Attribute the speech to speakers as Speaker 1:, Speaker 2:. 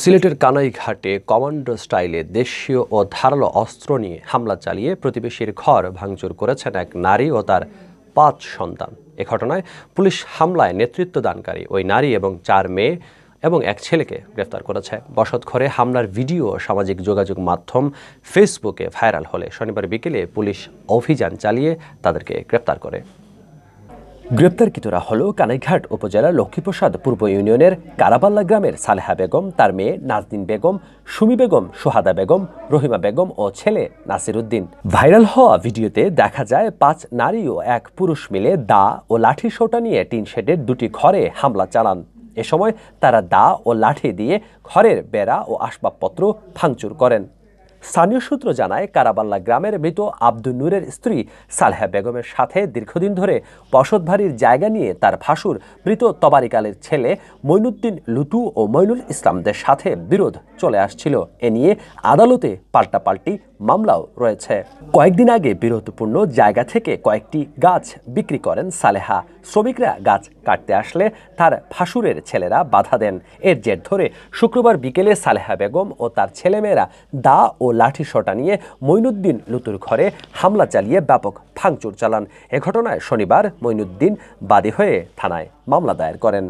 Speaker 1: সিলেটের কানাইঘাটে কমান্ডো স্টাইলে দেশীয় ও ধারালো অস্ত্র নিয়ে হামলা চালিয়ে প্রতিবেশীর ঘর ভাঙচুর করেছেন এক নারী ও তার ৫ সন্তান। এ ঘটনায় পুলিশ হামলায় নেতৃত্বদানকারী ওই নারী এবং ৪ মেয়ে এবং এক ছেলেকে গ্রেফতার করেছে। বসতঘরে হামলার ভিডিও সামাজিক যোগাযোগ মাধ্যম ফেসবুকে ভাইরাল হলে শনিবার বিকেলে পুলিশ অভিযান চালিয়ে তাদেরকে গ্রেফতার করে। গ্রেপ্তারকৃতরা হল কানাইঘাট উপজেলার লক্ষ্মীপ্রসাদ পূর্ব ইউনিয়নের কারাবাল্লা গ্রামের সালেহা বেগম, তার মেয়ে নাজদিন বেগম, সুমি বেগম, সোহাদা বেগম, রহিমা বেগম ও ছেলে নাসির উদ্দিন। ভাইরাল হওয়া ভিডিওতে দেখা যায় ৫ নারী ও ১ পুরুষ মিলে দা ও লাঠি সোঁটা নিয়ে টিন শেডের ২টি ঘরে হামলা চালান। এ সময় তারা দা ও লাঠি দিয়ে ঘরের বেড়া ও আসবাবপত্র ভাঙচুর করেন। স্থানীয় সূত্র জানায়, কারাবাল্লা গ্রামের মৃত আব্দুল নূরের স্ত্রী সালেহা বেগমের সাথে দীর্ঘদিন ধরে বসতবাড়ির জায়গা নিয়ে তার ভাসুর মৃত তবারিকালের ছেলে মঈনুদ্দিন লুতু ও মঈনুল ইসলামদের সাথে বিরোধ চলে আসছিল। এ নিয়ে আদালতে পাল্টাপাল্টি মামলাও রয়েছে। কয়েকদিন আগে বিরোধপূর্ণ জায়গা থেকে কয়েকটি গাছ বিক্রি করেন সালেহা। শ্রমিকরা গাছ কাটতে আসলে তার ভাসুরের ছেলেরা বাধা দেন। এর জের ধরে শুক্রবার বিকেলে সালেহা বেগম ও তার ছেলেমেয়েরা দা ও লাঠি সোঁটা নিয়ে মঈনুদ্দিন লুতুর ঘরে হামলা চালিয়ে ব্যাপক ভাঙচুর চালান। এ ঘটনায় শনিবার মঈনুদ্দিন বাদী হয়ে থানায় মামলা দায়ের করেন।